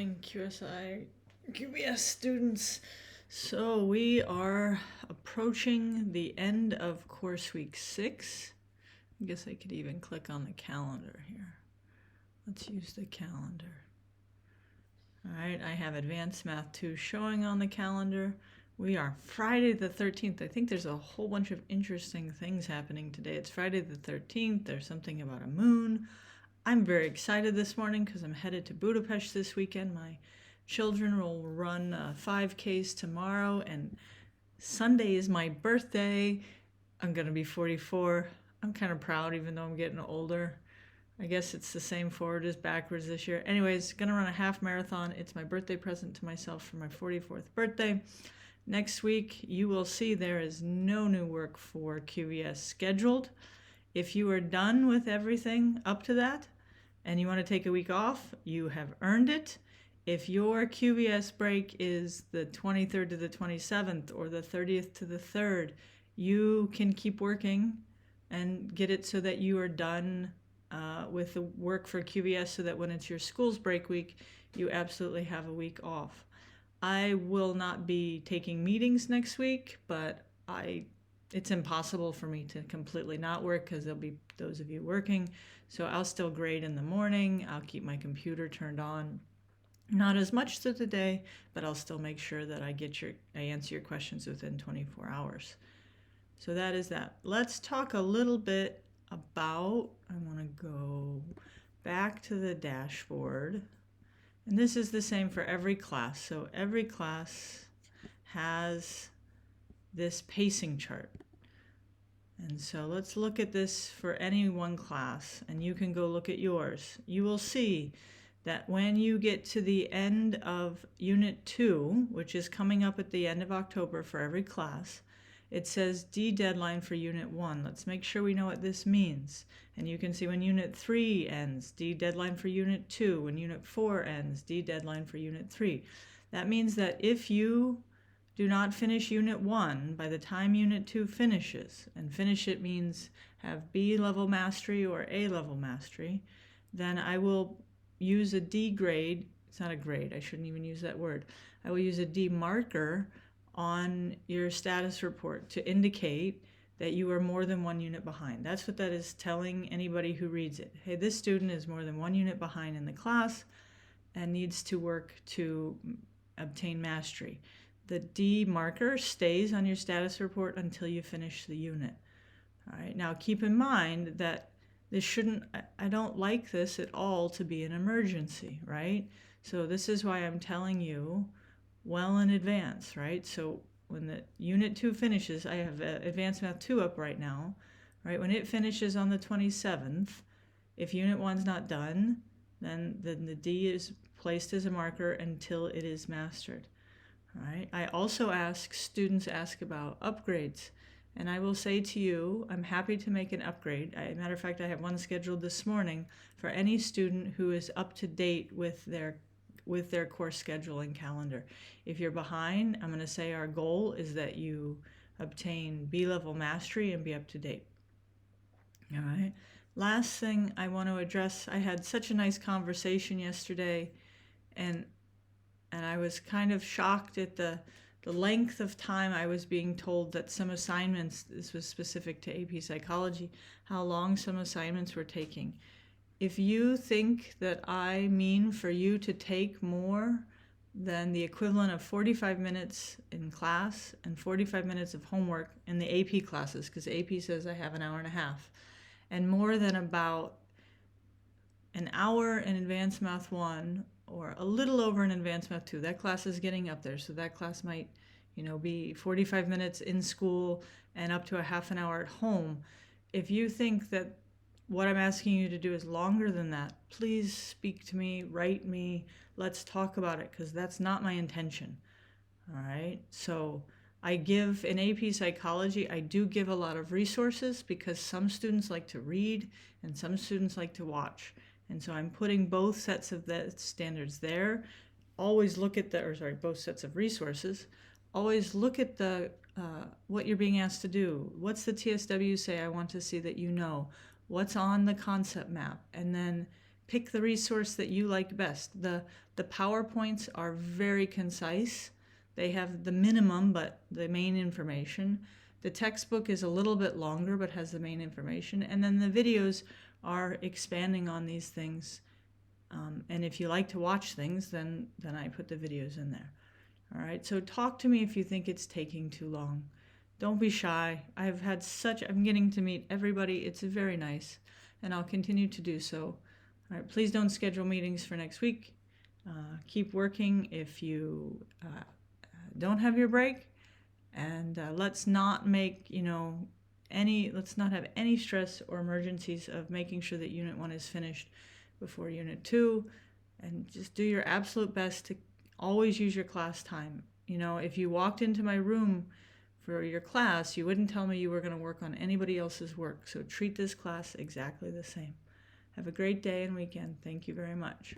QVS students. So we are approaching the end of course week 6. I guess I could even click on the calendar here. Let's use the calendar. All right, I have Advanced Math 2 showing on the calendar. We are Friday the 13th. I think there's a whole bunch of interesting things happening today. It's Friday the 13th. There's something about a moon. I'm very excited this morning because I'm headed to Budapest this weekend. My children will run 5Ks tomorrow, and Sunday is my birthday. I'm going to be 44. I'm kind of proud even though I'm getting older. I guess it's the same forward as backwards this year. Anyways, going to run a half marathon. It's my birthday present to myself for my 44th birthday. Next week, you will see there is no new work for QVS scheduled. If you are done with everything up to that and you want to take a week off, you have earned it. If your QVS break is the 23rd to the 27th or the 30th to the 3rd, you can keep working and get it so that you are done with the work for QVS so that when it's your school's break week, you absolutely have a week off. I will not be taking meetings next week, but it's impossible for me to completely not work because there'll be those of you working. So I'll still grade in the morning. I'll keep my computer turned on. Not as much through the day, but I'll still make sure that I answer your questions within 24 hours. So that is that. Let's talk a little bit about, I want to go back to the dashboard. And this is the same for every class. So every class has this pacing chart. And so let's look at this for any one class, and you can go look at yours. You will see that when you get to the end of Unit 2, which is coming up at the end of October for every class, it says D deadline for Unit 1. Let's make sure we know what this means. And you can see when Unit 3 ends, D deadline for Unit 2. When Unit 4 ends, D deadline for Unit 3. That means that if you do not finish Unit 1 by the time Unit 2 finishes, and finish it means have B level mastery or A level mastery, then I will use a D grade. It's not a grade, I shouldn't even use that word. I will use a D marker on your status report to indicate that you are more than 1 unit behind. That's what that is telling anybody who reads it. Hey, this student is more than 1 unit behind in the class and needs to work to obtain mastery. The D marker stays on your status report until you finish the unit. All right, now keep in mind that this shouldn't, I don't like this at all to be an emergency, right? So this is why I'm telling you well in advance, right? So when the Unit 2 finishes, I have Advanced Math 2 up right now, right? When it finishes on the 27th, if Unit 1's not done, then the D is placed as a marker until it is mastered. All right. I also students ask about upgrades, and I will say to you, I'm happy to make an upgrade. Matter of fact, I have one scheduled this morning for any student who is up to date with their course schedule and calendar. If you're behind, I'm going to say our goal is that you obtain B-level mastery and be up to date. All right. Last thing I want to address, I had such a nice conversation yesterday, and I was kind of shocked at the length of time I was being told that some assignments, this was specific to AP Psychology, how long some assignments were taking. If you think that I mean for you to take more than the equivalent of 45 minutes in class and 45 minutes of homework in the AP classes, because AP says I have an hour and a half, and more than about an hour in Advanced Math 1 or a little over in Advanced Math 2, that class is getting up there. So that class might, be 45 minutes in school and up to a half an hour at home. If you think that what I'm asking you to do is longer than that, please speak to me, write me, let's talk about it, because that's not my intention. All right. So I give in AP Psychology, I do give a lot of resources because some students like to read and some students like to watch. And so I'm putting both sets of the standards there. Always look at both sets of resources. Always look at what you're being asked to do. What's the TSW say I want to see that you know? What's on the concept map? And then pick the resource that you like best. The PowerPoints are very concise. They have the minimum, but the main information. The textbook is a little bit longer, but has the main information. And then the videos are expanding on these things. And if you like to watch things, then I put the videos in there. All right, so talk to me if you think it's taking too long. Don't be shy. I'm getting to meet everybody. It's very nice, and I'll continue to do so. All right, please don't schedule meetings for next week. Keep working if you don't have your break, and let's not make, let's not have any stress or emergencies of making sure that Unit 1 is finished before Unit 2, and just do your absolute best to always use your class time. If you walked into my room for your class, you wouldn't tell me you were going to work on anybody else's work. So treat this class exactly the same. Have a great day and weekend. Thank you very much.